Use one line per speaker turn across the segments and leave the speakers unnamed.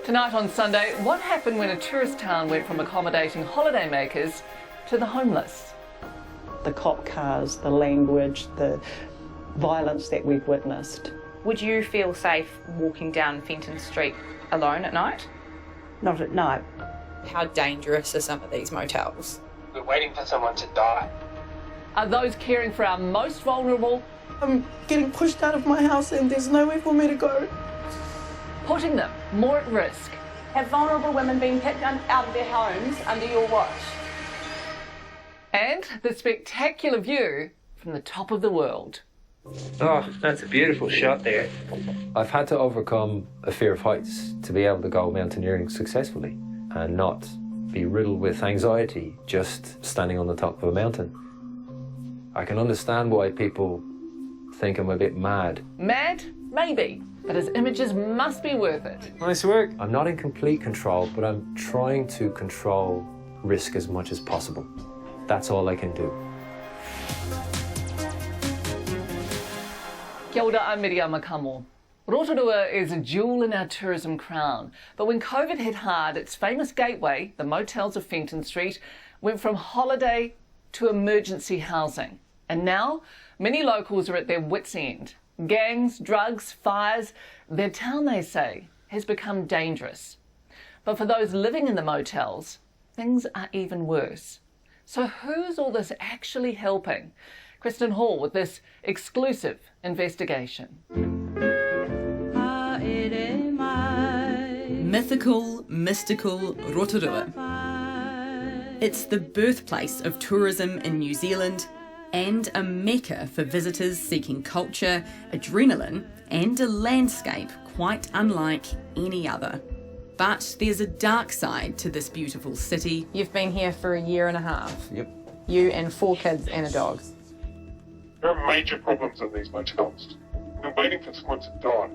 Tonight on Sunday, what happened when a tourist town went from accommodating holidaymakers to the homeless?
The cop cars, the language, the violence that we've witnessed.
Would you feel safe walking down Fenton Street alone at night?
Not at night.
How dangerous are some of these motels?
We're waiting for someone to die.
Are those caring for our most vulnerable
I'm getting pushed out of my house and there's nowhere for me to go.
putting them more at risk?
Have vulnerable women been picked out of their homes under your watch?
And the spectacular view from the top of the world.
Oh, that's a beautiful shot there.
I've had to overcome a fear of heights to be able to go mountaineering successfully and not be riddled with anxiety just standing on the top of a mountain. I can understand why people think I'm a bit mad.
Mad? Maybe. But his images must be worth it.
Nice work. I'm not in complete control, but I'm trying to control risk as much as possible. That's all I can do.
Kia ora, I'm Miriam Makamo. Rotorua is a jewel in our tourism crown, but when COVID hit hard, its famous gateway, the motels of Fenton Street, went from holiday to emergency housing. And now, many locals are at their wits' end. Gangs, drugs, fires, their town, they say, has become dangerous. But for those living in the motels, things are even worse. So who's all this actually helping? Kristen Hall with this exclusive investigation.
Mythical, mystical Rotorua. It's the birthplace of tourism in New Zealand and a mecca for visitors seeking culture, adrenaline and a landscape quite unlike any other. But there's a dark side to this beautiful city.
You've been here for a year and a half.
Yep.
You and 4 kids and a dog.
There are major problems in these motels. We're waiting for someone to die.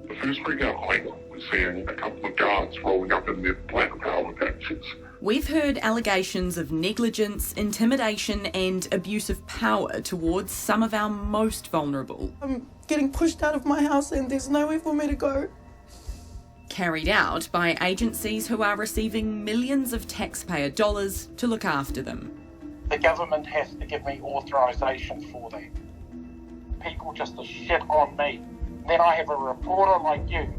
The first ring out I was seeing a couple of guards rolling up in their black power patches.
We've heard allegations of negligence, intimidation and abuse of power towards some of our most vulnerable.
I'm getting pushed out of my house and there's nowhere for me to go.
Carried out by agencies who are receiving millions of taxpayer dollars to look after them.
The government has to give me authorisation for that. People just to shit on me. Then I have a reporter like you.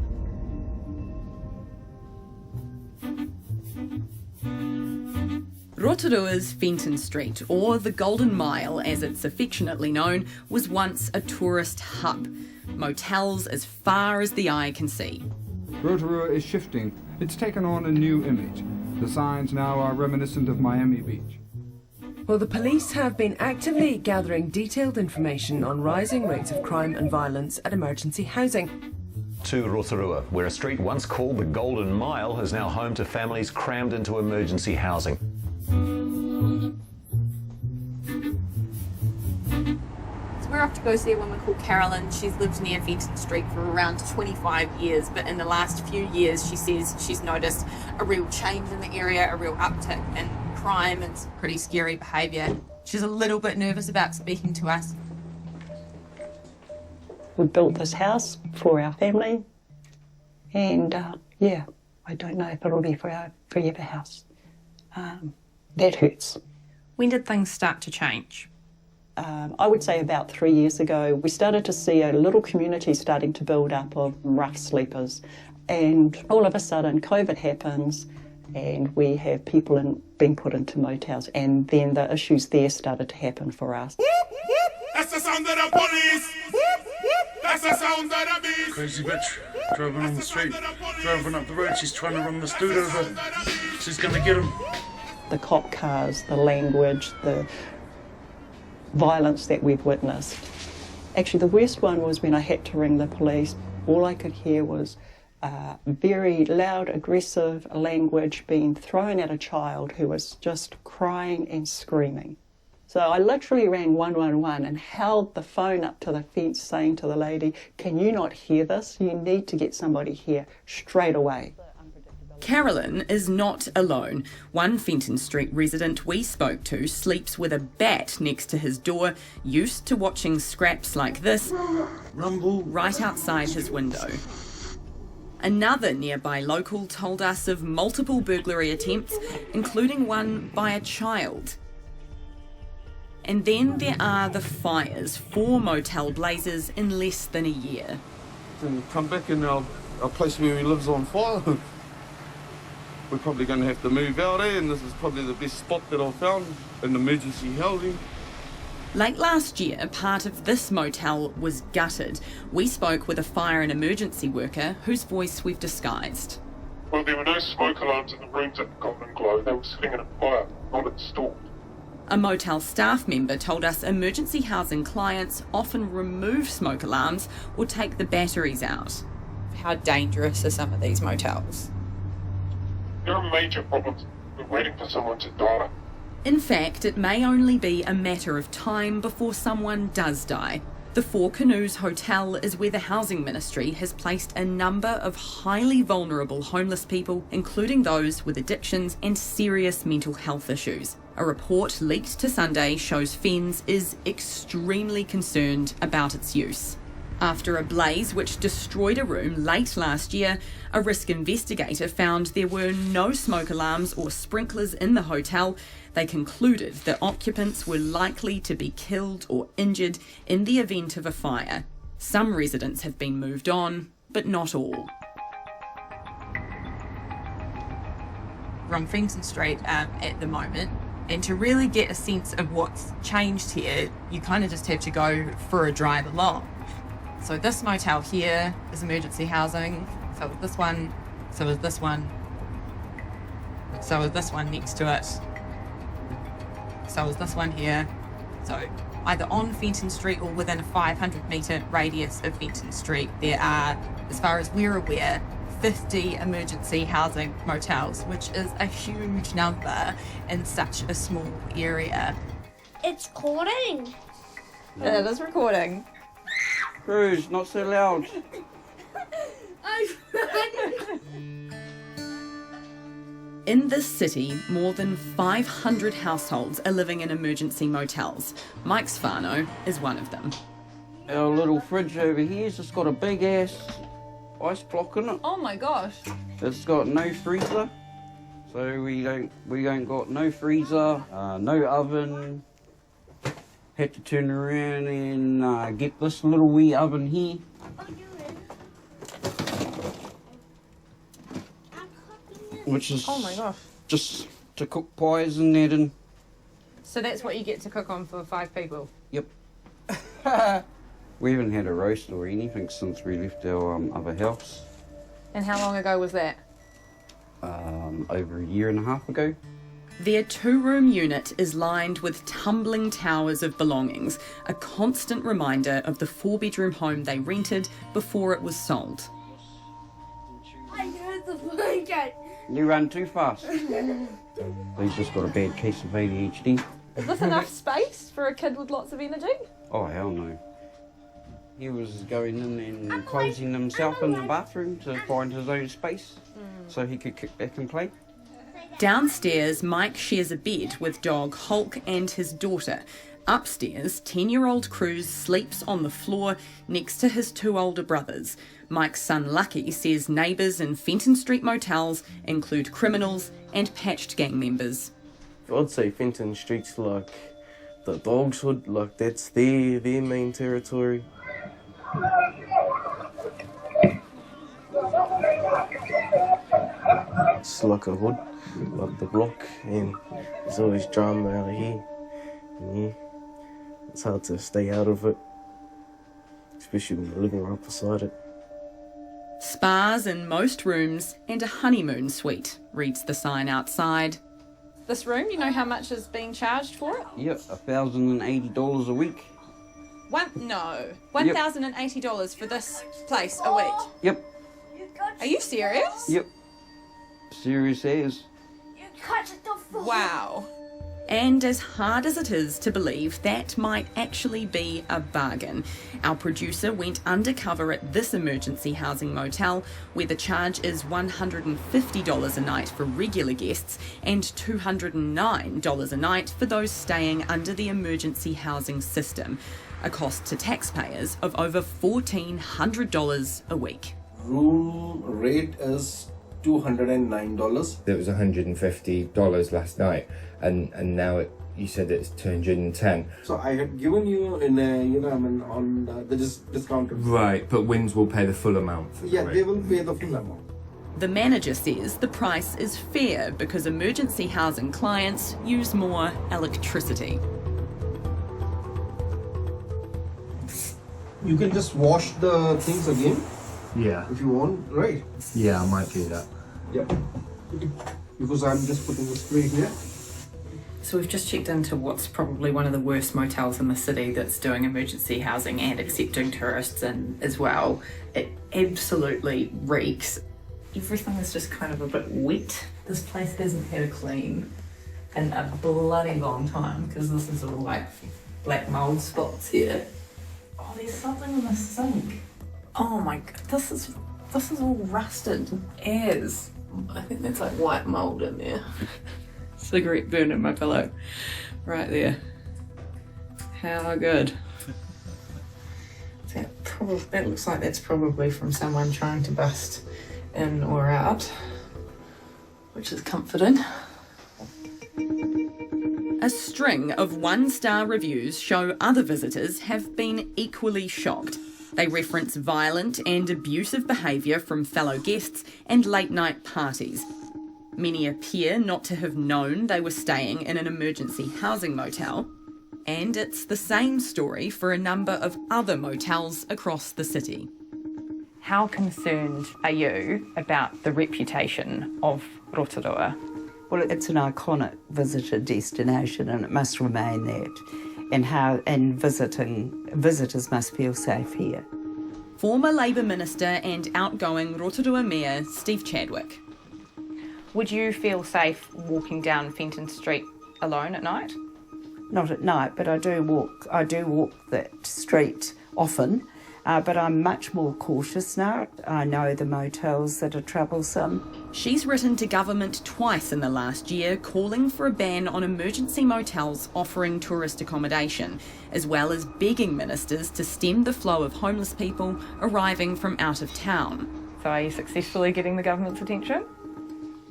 Rotorua's Fenton Street, or the Golden Mile as it's affectionately known, was once a tourist hub. Motels as far as the eye can see.
Rotorua is shifting. It's taken on a new image. The signs now are reminiscent of Miami Beach.
Well, the police have been actively gathering detailed information on rising rates of crime and violence at emergency housing.
To Rotorua, where a street once called the Golden Mile is now home to families crammed into emergency housing.
We're off to go see a woman called Carolyn. She's lived near Fenton Street for around 25 years, but in the last few years she says she's noticed a real change in the area, a real uptick in crime and some pretty scary behaviour. She's a little bit nervous about speaking to us.
We built this house for our family and I don't know if it'll be for our forever house. That hurts.
When did things start to change?
I would say about 3 years ago, we started to see a little community starting to build up of rough sleepers. And all of a sudden, COVID happens and we have people being put into motels. And then the issues there started to happen for us.
That's the sound of the police! That's the sound of the beast!
Crazy bitch, driving on the street, driving up the road, she's trying to run this dude over. She's gonna get him.
The cop cars, the language, the violence that we've witnessed. Actually, the worst one was when I had to ring the police. All I could hear was very loud, aggressive language being thrown at a child who was just crying and screaming. So I literally rang 111 and held the phone up to the fence saying to the lady, "Can you not hear this? You need to get somebody here straight away."
Carolyn is not alone. One Fenton Street resident we spoke to sleeps with a bat next to his door, used to watching scraps like this
rumble
right outside his window. Another nearby local told us of multiple burglary attempts, including one by a child. And then there are the fires, 4 motel blazes in less than a year.
And come back and our place where we live's on fire. We're probably going to have to move out there, and this is probably the best spot that I've found in emergency housing.
Late last year, part of this motel was gutted. We spoke with a fire and emergency worker whose voice we've disguised.
Well, there were no smoke alarms in the rooms at the Golden Glow. They were sitting in a fire, not installed.
A motel staff member told us emergency housing clients often remove smoke alarms or take the batteries out.
How dangerous are some of these motels?
There are major problems. We're waiting for someone to die.
In fact, it may only be a matter of time before someone does die. The Four Canoes Hotel is where the Housing Ministry has placed a number of highly vulnerable homeless people, including those with addictions and serious mental health issues. A report leaked to Sunday shows FENZ is extremely concerned about its use. After a blaze which destroyed a room late last year, a risk investigator found there were no smoke alarms or sprinklers in the hotel. They concluded that occupants were likely to be killed or injured in the event of a fire. Some residents have been moved on, but not all.
We're on Fenton Street at the moment, and to really get a sense of what's changed here, you kind of just have to go for a drive along. So this motel here is emergency housing, so is this one, so is this one, so is this one next to it, so is this one here. So either on Fenton Street or within a 500 metre radius of Fenton Street, there are, as far as we're aware, 50 emergency housing motels, which is a huge number in such a small area.
It's recording.
It is recording.
Cruz, not so loud.
In this city, more than 500 households are living in emergency motels. Mike's whānau is one of them.
Our little fridge over here's just got a big ass ice block in it.
Oh my gosh.
It's got no freezer, so we don't got no freezer, no oven. Had to turn around and get this little wee oven here. Which is
Oh my gosh.
just to cook pies and that in.
So that's what you get to cook on for 5 people?
Yep. We haven't had a roast or anything since we left our other house.
And how long ago was that?
Over a year and a half ago.
Their 2-room unit is lined with tumbling towers of belongings, a constant reminder of the 4-bedroom home they rented before it was sold.
I heard the blanket.
You run too fast. He's just got a bad case of ADHD.
Is this enough space for a kid with lots of energy?
Oh, hell no. He was going in and closing himself in the bathroom to find his own space so he could kick back and play.
Downstairs, Mike shares a bed with dog Hulk and his daughter. Upstairs, 10-year-old Cruz sleeps on the floor next to his 2 older brothers. Mike's son Lucky says neighbours in Fenton Street motels include criminals and patched gang members.
I'd say Fenton Street's like the dog's hood, like that's their main territory. It's like a hood, like the block, and there's always drama out here. Yeah, it's hard to stay out of it, especially when you're living right beside it.
Spas in most rooms and a honeymoon suite, reads the sign outside.
This room, you know how much is being charged for it?
Yep, $1,080 a week.
$1,080 for this place a week?
Yep.
Are you serious?
Yep. Serious as.
Wow.
And as hard as it is to believe, that might actually be a bargain. Our producer went undercover at this emergency housing motel, where the charge is $150 a night for regular guests and $209 a night for those staying under the emergency housing system, a cost to taxpayers of over $1,400 a week.
Room rate is $209.
It was $150 last night, and now you said it's 210.
So I had given you in a, on the discount.
Right, but Winds will pay the full amount for the rate.
They will pay the full amount.
The manager says the price is fair because emergency housing clients use more electricity.
You can just wash the things again.
Yeah.
If you want, right?
Yeah, I might do that.
Yep. Because I'm just putting the spray here.
So we've just checked into what's probably one of the worst motels in the city that's doing emergency housing and accepting tourists in as well. It absolutely reeks. Everything is just kind of a bit wet. This place hasn't had a clean in a bloody long time because this is all like black mould spots here. Oh, there's something in the sink. Oh my god, this is all rusted as. I think there's like white mould in there. Cigarette burn in my pillow. Right there. How good. That looks like that's probably from someone trying to bust in or out, which is comforting.
A string of one-star reviews show other visitors have been equally shocked. They reference violent and abusive behaviour from fellow guests and late-night parties. Many appear not to have known they were staying in an emergency housing motel. And it's the same story for a number of other motels across the city.
How concerned are you about the reputation of Rotorua?
Well, it's an iconic visitor destination and it must remain that. And visitors must feel safe here.
Former Labour Minister and outgoing Rotorua Mayor Steve Chadwick.
Would you feel safe walking down Fenton Street alone at night?
Not at night, but I do walk that street often. But I'm much more cautious now. I know the motels that are troublesome.
She's written to government twice in the last year calling for a ban on emergency motels offering tourist accommodation, as well as begging ministers to stem the flow of homeless people arriving from out of town.
So are you successfully getting the government's attention?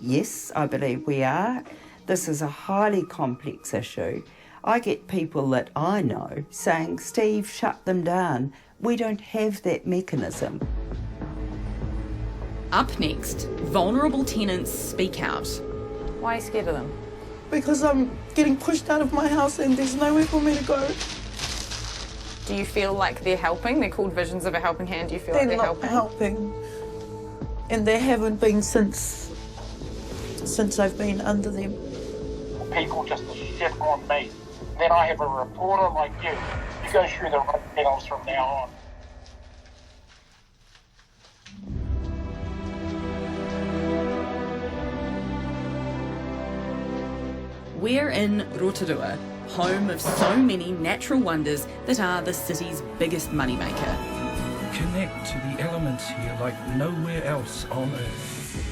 Yes, I believe we are. This is a highly complex issue. I get people that I know saying, Steve, shut them down. We don't have that mechanism.
Up next, vulnerable tenants speak out.
Why are you scared of them?
Because I'm getting pushed out of my house and there's nowhere for me to go.
Do you feel like they're helping? They're called Visions of a Helping Hand. Do you feel like they're
not helping? And they haven't been since I've been under them.
People just shit on me. Then I have a reporter like you. You go through the right channels from now on.
We're in Rotorua, home of so many natural wonders that are the city's biggest moneymaker.
Connect to the elements here like nowhere else on Earth.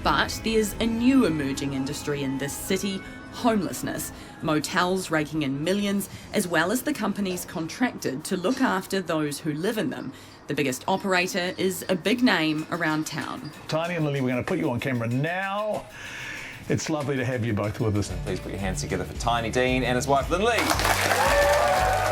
But there's a new emerging industry in this city, homelessness, motels raking in millions, as well as the companies contracted to look after those who live in them. The biggest operator is a big name around town.
Tiny and Lily, we're going to put you on camera now. It's lovely to have you both with us.
Please put your hands together for Tiny Dean and his wife Lynn Lee.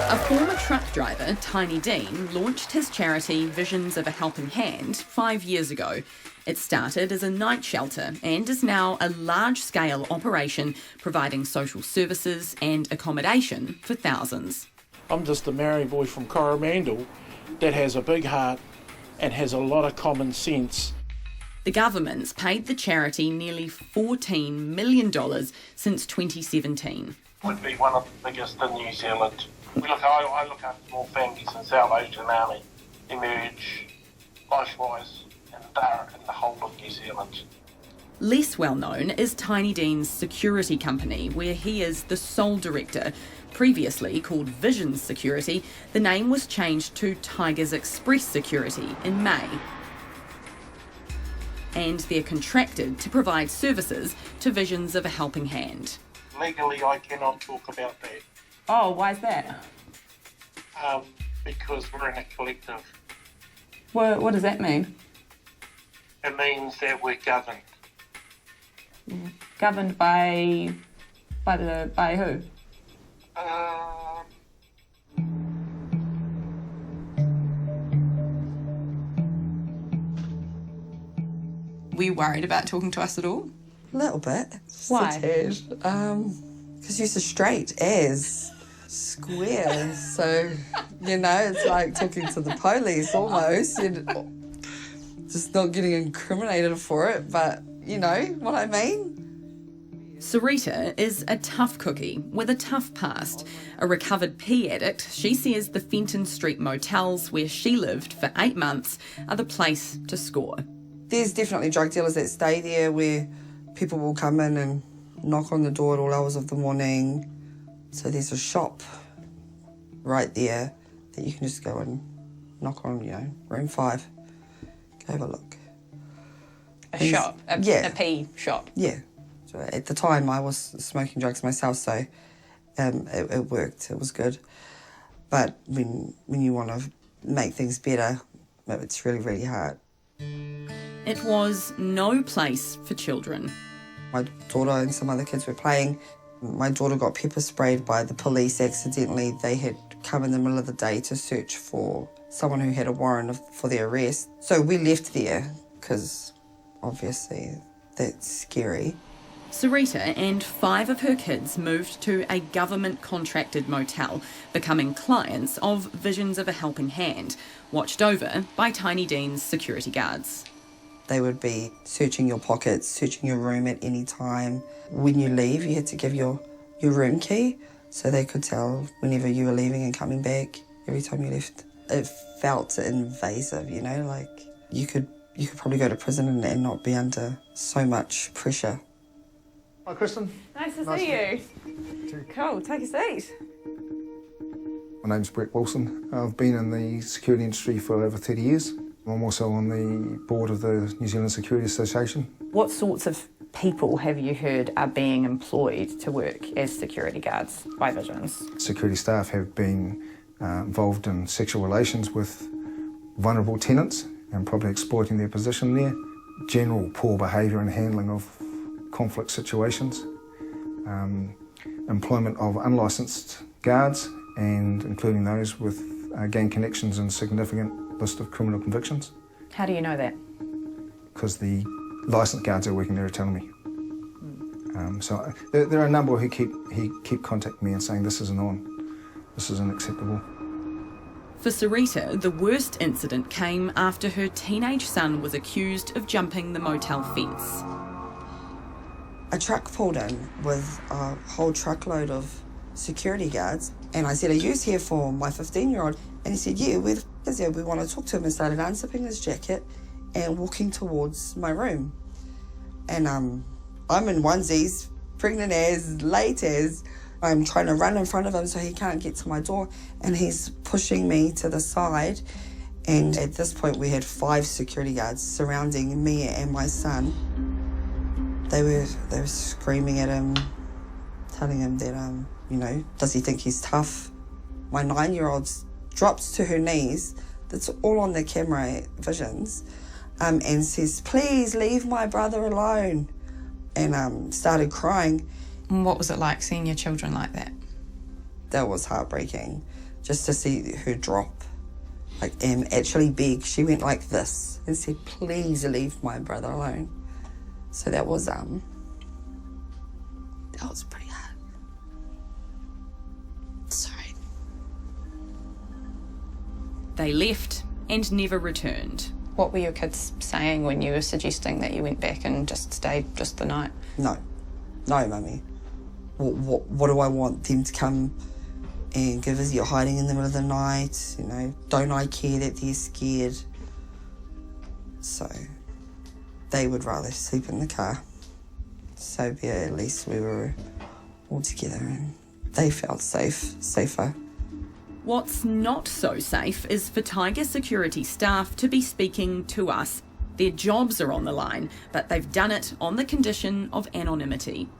A former truck driver, Tiny Dean, launched his charity Visions of a Helping Hand 5 years ago. It started as a night shelter and is now a large-scale operation providing social services and accommodation for thousands.
I'm just a married boy from Coromandel that has a big heart and has a lot of common sense.
The government's paid the charity nearly $14 million since 2017.
Would be one of the biggest in New Zealand. I look after more families in South Asian Army, Emerge, Lifewise, and in the whole of New Zealand.
Less well known is Tiny Dean's security company, where he is the sole director. Previously called Visions Security, the name was changed to Tigers Express Security in May. And they're contracted to provide services to Visions of a Helping Hand.
Legally, I cannot talk about that.
Oh, why is that?
Because we're in a collective.
What does that mean?
It means that we're governed.
Governed by who?
Were you worried about talking to us at all?
A little bit.
Why?
Because you're so straight as square. So, it's like talking to the police almost. Just not getting incriminated for it, but you know what I mean?
Sarita is a tough cookie with a tough past. A recovered pee addict, she says the Fenton Street motels where she lived for 8 months are the place to score.
There's definitely drug dealers that stay there where people will come in and knock on the door at all hours of the morning. So there's a shop right there that you can just go and knock on, room 5. Go have a look.
A shop? A pee shop?
Yeah. So at the time I was smoking drugs myself, so it worked. It was good. But when you want to make things better, it's really, really hard.
It was no place for children.
My daughter and some other kids were playing. My daughter got pepper sprayed by the police accidentally. They had come in the middle of the day to search for someone who had a warrant for their arrest. So we left there because obviously that's scary.
Sarita and 5 of her kids moved to a government-contracted motel, becoming clients of Visions of a Helping Hand, watched over by Tiny Dean's security guards.
They would be searching your pockets, searching your room at any time. When you leave, you had to give your room key so they could tell whenever you were leaving and coming back, every time you left. It felt invasive, like you could probably go to prison and not be under so much pressure.
Hi, Kristen.
Nice to see you. Cool, take a seat.
My name's Brett Wilson. I've been in the security industry for over 30 years. I'm also on the board of the New Zealand Security Association.
What sorts of people have you heard are being employed to work as security guards by Visions?
Security staff have been involved in sexual relations with vulnerable tenants and probably exploiting their position there. General poor behaviour and handling of conflict situations. Employment of unlicensed guards, and including those with gang connections and significant list of criminal convictions.
How do you know that?
Because the licensed guards are working there are telling me. So there are a number who keep contacting me and saying this isn't on, this isn't acceptable.
For Sarita, the worst incident came after her teenage son was accused of jumping the motel fence.
A truck pulled in with a whole truckload of security guards, and I said, "Are you here for my 15-year-old?" And he said, "Yeah, we're here. We want to talk to him," and started unzipping his jacket and walking towards my room. And I'm in onesies, pregnant as, late as. I'm trying to run in front of him so he can't get to my door, and he's pushing me to the side. And at this point, we had 5 security guards surrounding me and my son. They were screaming at him, telling him that, does he think he's tough? My 9-year-old drops to her knees, that's all on the camera Visions, and says, "Please leave my brother alone," and started crying.
And what was it like seeing your children like that?
That was heartbreaking, just to see her drop, and actually beg. She went like this and said, "Please leave my brother alone." So that was pretty hard. Sorry.
They left and never returned.
What were your kids saying when you were suggesting that you went back and just stayed just the night?
No, mummy. What do I want them to come and give us? You're hiding in the middle of the night, Don't I care that they're scared? So they would rather sleep in the car. So yeah, at least we were all together and they felt safer.
What's not so safe is for Tiger security staff to be speaking to us. Their jobs are on the line, but they've done it on the condition of anonymity.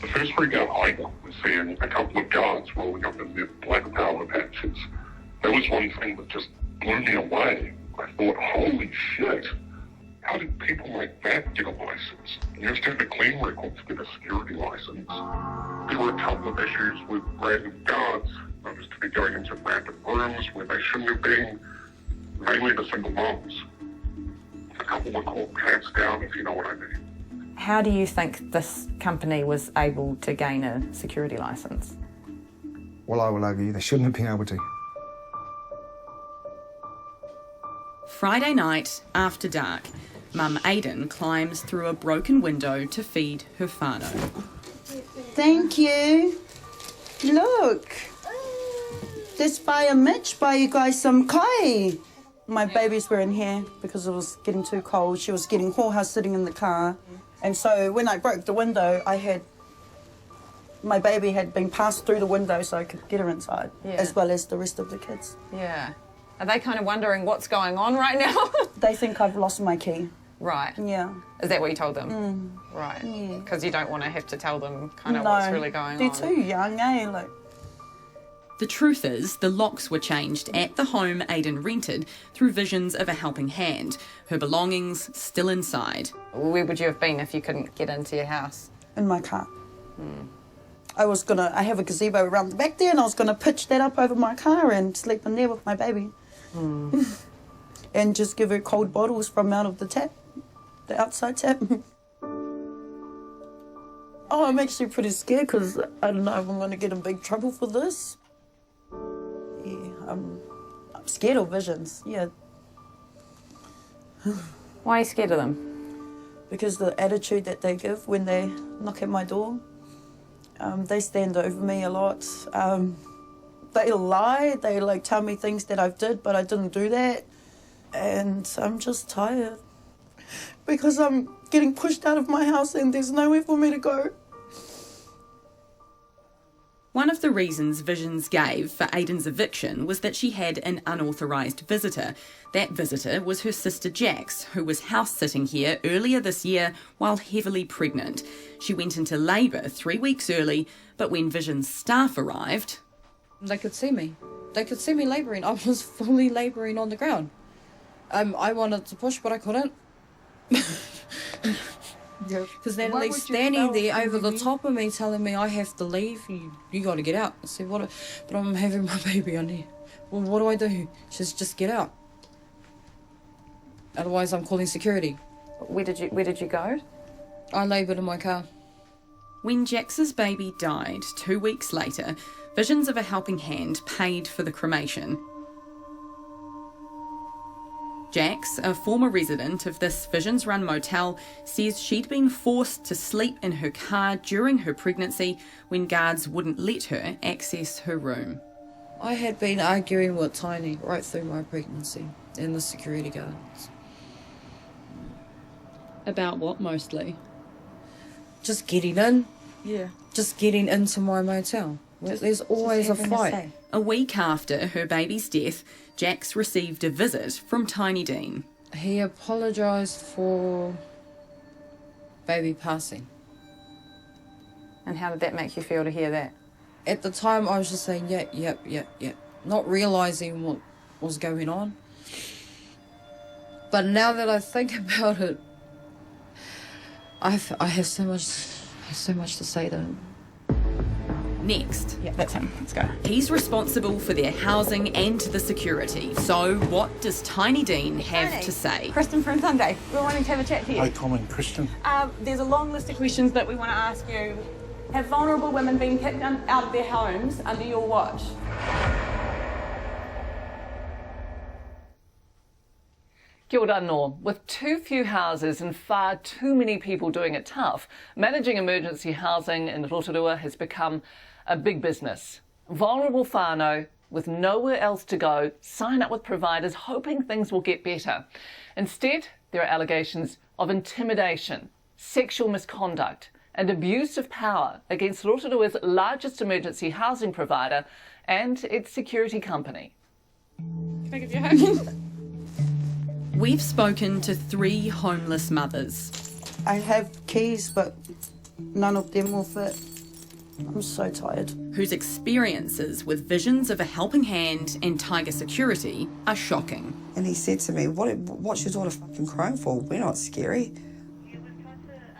The first freak out I got was seeing a couple of guards rolling up in their black power patches. That was one thing that just blew me away. I thought, holy shit, were a couple of issues with random guards noticed to be going into random rooms where they shouldn't have been, mainly the single moms. A couple were caught pants down, if you know what I mean.
How do you think this company was able to gain a security licence?
Well, I will argue they shouldn't have been able to.
Friday night, after dark, Mum Aidan climbs through a broken window to feed her whānau.
Thank you. Look. This fire Mitch buy you guys some kai. My babies were in here because it was getting too cold. She was getting hoha sitting in the car. And so when I broke the window, my baby had been passed through the window so I could get her inside, as well as the rest of the kids.
Yeah. Are they kind of wondering what's going on right now?
They think I've lost my key.
Right.
Yeah.
Is that what you told them? Right.
Yeah.
Because you don't want to have to tell them kind of what's really going on.
They're too young, eh?
The truth is, the locks were changed at the home Aidan rented through visions of a helping hand, her belongings still inside.
Where would you have been if you couldn't get into your house?
In my car. I have a gazebo around the back there, and I was going to pitch that up over my car and sleep in there with my baby. And just give her cold bottles from out of the tap, the outside tap. Oh, I'm actually pretty scared because I don't know if I'm going to get in big trouble for this. Yeah, I'm scared of visions, yeah.
Why are you scared of them?
Because the attitude that they give when they knock at my door. They stand over me a lot. They lie, they tell me things that I've did, but I didn't do that. And I'm just tired. Because I'm getting pushed out of my house and there's nowhere for me to go.
One of the reasons Visions gave for Aidan's eviction was that she had an unauthorised visitor. That visitor was her sister Jax, who was house-sitting here earlier this year while heavily pregnant. She went into labour 3 weeks early, but when Visions staff arrived...
They could see me. They could see me labouring. I was fully labouring on the ground. I wanted to push, but I couldn't. Because they're like standing there over the top of me telling me I have to leave, you got to get out. I said, what? But I'm having my baby on here. Well, what do I do? She says, just get out. Otherwise I'm calling security.
Where did you go?
I laboured in my car.
When Jax's baby died 2 weeks later, Visions of a Helping Hand paid for the cremation. Jax, a former resident of this Visions-run motel, says she'd been forced to sleep in her car during her pregnancy when guards wouldn't let her access her room.
I had been arguing with Tiny right through my pregnancy and the security guards.
About what, mostly?
Just getting in.
Yeah.
Just getting into my motel. There's always a fight.
A week after her baby's death, Jax received a visit from Tiny Dean.
He apologised for baby passing.
And how did that make you feel to hear that?
At the time, I was just saying, yep, not realising what was going on. But now that I think about it, I have so much to say to him.
Next.
Yeah, that's him. Let's go.
He's responsible for their housing and the security. So what does Tiny Dean have to say?
Kristen from Sunday. We're wanting to have a chat to you.
Hi, Tom Kristen.
There's a long list of questions that we want to ask you. Have vulnerable women been kicked out of their homes under your watch?
Kia ora no. With too few houses and far too many people doing it tough, managing emergency housing in Rotorua has become a big business. Vulnerable whānau with nowhere else to go sign up with providers hoping things will get better. Instead, there are allegations of intimidation, sexual misconduct and abuse of power against Rotorua's largest emergency housing provider and its security company.
Can I give you a hug?
We've spoken to 3 homeless mothers.
I have keys, but none of them will fit. I'm so tired.
Whose experiences with Visions of a Helping Hand and Tiger Security are shocking.
And he said to me, what's your daughter fucking crying for? We're not scary.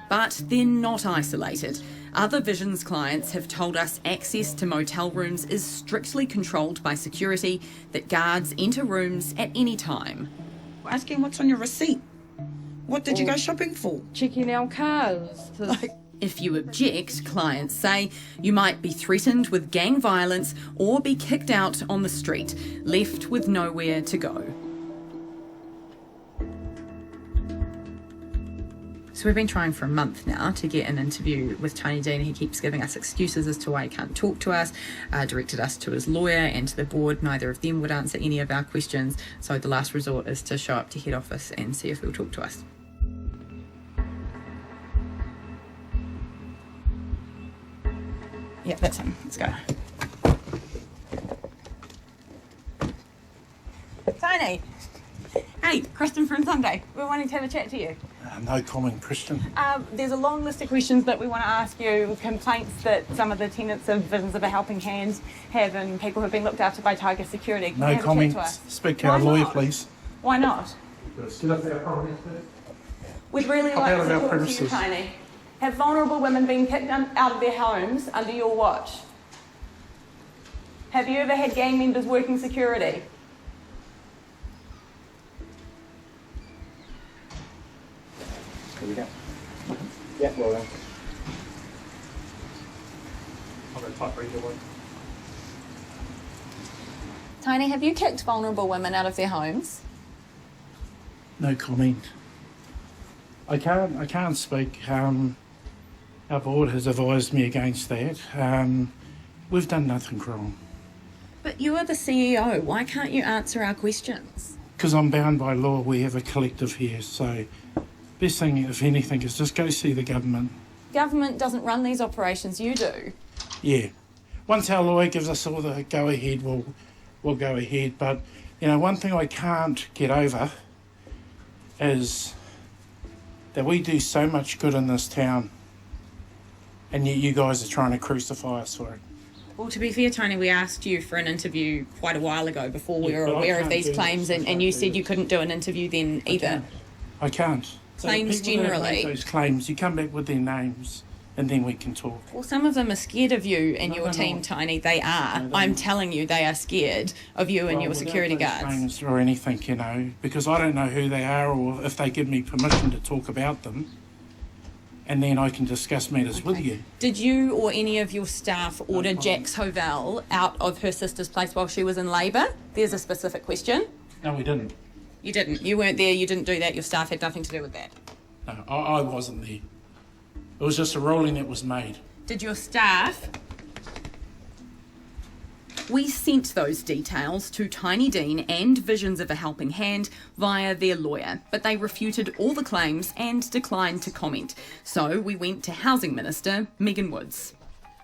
But they're not isolated. Other Visions clients have told us access to motel rooms is strictly controlled by security, that guards enter rooms at any time.
Asking what's on your receipt. What did you go shopping for?
Checking our cars.
If you object, clients say, you might be threatened with gang violence or be kicked out on the street, left with nowhere to go.
So we've been trying for a month now to get an interview with Tony Dean. He keeps giving us excuses as to why he can't talk to us, directed us to his lawyer and to the board. Neither of them would answer any of our questions. So the last resort is to show up to head office and see if he'll talk to us. Yeah, that's him. Let's go. Tony. Hey, Kristen from Sunday. We're wanting to have a chat to you.
No comment, Kristen.
There's a long list of questions that we want to ask you, complaints that some of the tenants of Visions of a Helping Hand have and people who have been looked after by Tiger Security. Can you
No
have a chat
comment.
to us?
Speak to our
Why
lawyer,
not?
please.
Why not? We'd really
Out
like
of
to
our
talk to you,
premises.
Tony. Have vulnerable women been kicked out of their homes under your watch? Have you ever had gang members working security?
Here we go. Yeah, well done.
I'm going to type read your one.
Tony, have you kicked vulnerable women out of their homes?
No comment. I can't speak. Our board has advised me against that. We've done nothing wrong.
But you are the CEO. Why can't you answer our questions?
Because I'm bound by law. We have a collective here, so best thing, if anything, is just go see the government.
Government doesn't run these operations, you do.
Yeah. Once our lawyer gives us all the go-ahead, we'll go ahead. But, you know, one thing I can't get over is that we do so much good in this town, and yet you guys are trying to crucify us for it.
Well, to be fair, Tony, we asked you for an interview quite a while ago before we were
but I
aware of
can't
these
do
claims,
this.
and you said you couldn't do an interview then either.
I can't.
Claims
So people that
generally.
make those claims, you come back with their names, and then we can talk.
Well, some of them are scared of you and
No,
your
they're
team,
not.
Tony. They are.
No, they're
I'm
not.
telling you, they are scared of you and
Well,
your
without
security
those
guards.
names or anything, you know, because I don't know who they are or if they give me permission to talk about them, and then I can discuss matters with you.
Did you or any of your staff order Jax Hovell out of her sister's place while she was in labour? There's a specific question.
No, we didn't.
You didn't. You weren't there. You didn't do that. Your staff had nothing to do with that.
No, I wasn't there. It was just a ruling that was made.
Did your staff?
We sent those details to Tiny Dean and Visions of a Helping Hand via their lawyer, but they refuted all the claims and declined to comment. So we went to Housing Minister Megan Woods.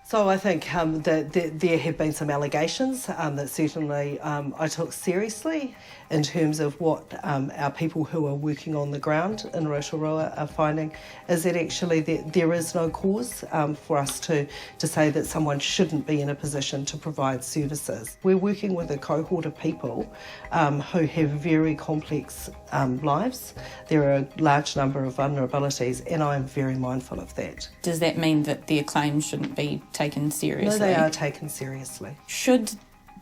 So I think that there have been some allegations that certainly I took seriously in terms of what our people who are working on the ground in Rotorua are finding, is that actually there is no cause for us to say that someone shouldn't be in a position to provide services. We're working with a cohort of people who have very complex lives. There are a large number of vulnerabilities, and I'm very mindful of that.
Does that mean that their claims shouldn't be taken seriously?
No, they are taken seriously.
Should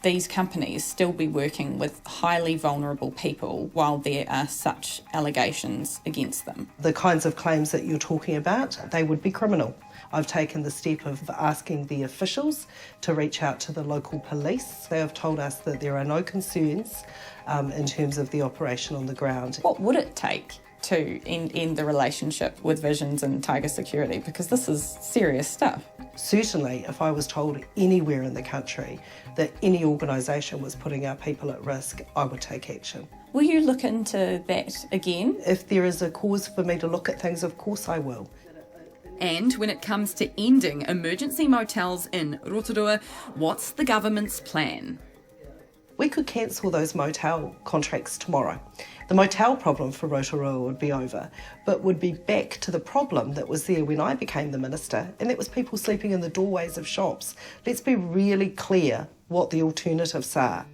these companies still be working with highly vulnerable people while there are such allegations against them?
The kinds of claims that you're talking about, they would be criminal. I've taken the step of asking the officials to reach out to the local police. They have told us that there are no concerns in terms of the operation on the ground.
What would it take to end the relationship with Visions and Tiger Security? Because this is serious stuff.
Certainly, if I was told anywhere in the country that any organisation was putting our people at risk, I would take action.
Will you look into that again?
If there is a cause for me to look at things, of course I will.
And when it comes to ending emergency motels in Rotorua, what's the government's plan?
We could cancel those motel contracts tomorrow. The motel problem for Rotorua would be over, but would be back to the problem that was there when I became the minister, and that was people sleeping in the doorways of shops. Let's be really clear what the alternatives are.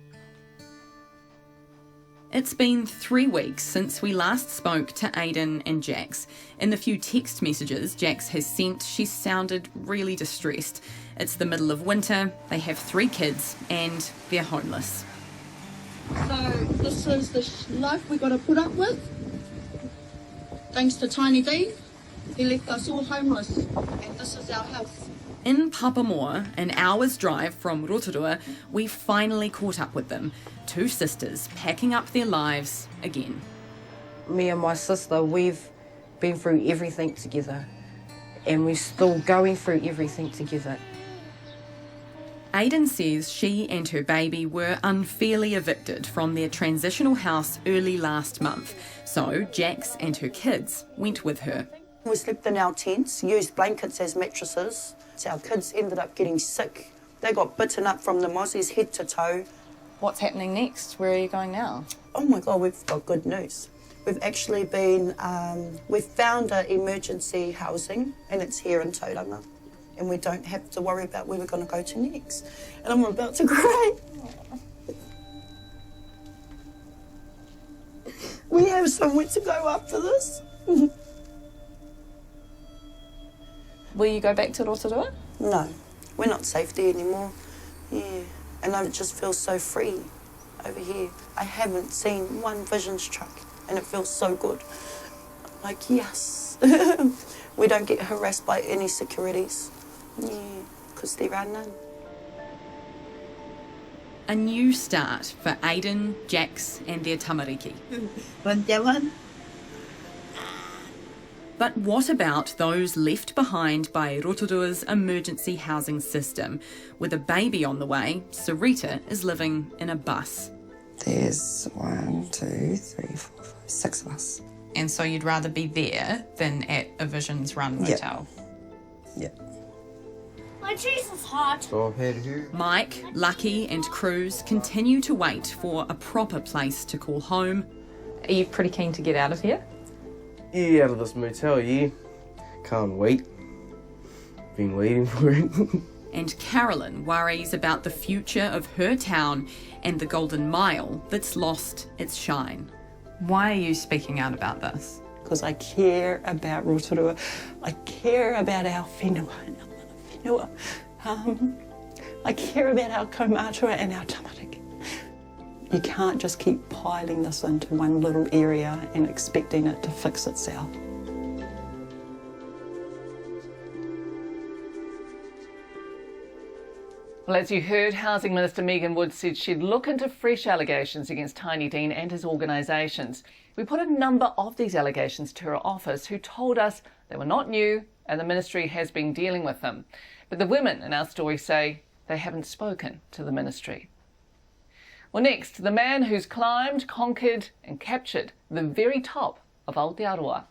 It's been 3 weeks since we last spoke to Aidan and Jax. In the few text messages Jax has sent, she sounded really distressed. It's the middle of winter, they have 3 kids, and they're homeless.
So this is the life we got to put up with. Thanks to Tiny Dean, he left us all homeless, and this is our house.
In Papamoa, an hour's drive from Rotorua, we finally caught up with them. 2 sisters packing up their lives again.
Me and my sister, we've been through everything together, and we're still going through everything together.
Aidan says she and her baby were unfairly evicted from their transitional house early last month, so Jax and her kids went with her.
We slept in our tents, used blankets as mattresses. Our kids ended up getting sick. They got bitten up from the mozzies head to toe.
What's happening next? Where are you going now?
Oh my God, we've got good news. We've actually been, we've found an emergency housing, and it's here in Tauranga. And we don't have to worry about where we're going to go to next. And I'm about to cry. We have somewhere to go after this.
Will you go back to Rotorua?
No, we're not safe there anymore. Yeah, and I just feel so free over here. I haven't seen one Visions truck, and it feels so good. Like, yes. We don't get harassed by any securities. Yeah, because there are none.
A new start for Aidan, Jax and their tamariki.
One.
But what about those left behind by Rotorua's emergency housing system? With a baby on the way, Sarita is living in a bus.
There's 1, 2, 3, 4, 5, 6 of us.
And so you'd rather be there than at a Visions run motel?
Yep.
My cheese is hot.
Mike, Lucky and Cruz continue to wait for a proper place to call home.
Are you pretty keen to get out of here?
Yeah, out of this motel, yeah. Can't wait. Been waiting for it.
And Carolyn worries about the future of her town and the Golden Mile that's lost its shine.
Why are you speaking out about this?
Because I care about Rotorua. I care about our whenua. I care about our kaumatua and our tamariki. You can't just keep piling this into one little area and expecting it to fix itself.
Well, as you heard, Housing Minister Megan Woods said she'd look into fresh allegations against Tiny Dean and his organisations. We put a number of these allegations to her office, who told us they were not new and the ministry has been dealing with them. But the women in our story say they haven't spoken to the ministry. Well, next, the man who's climbed, conquered and captured the very top of Aotearoa.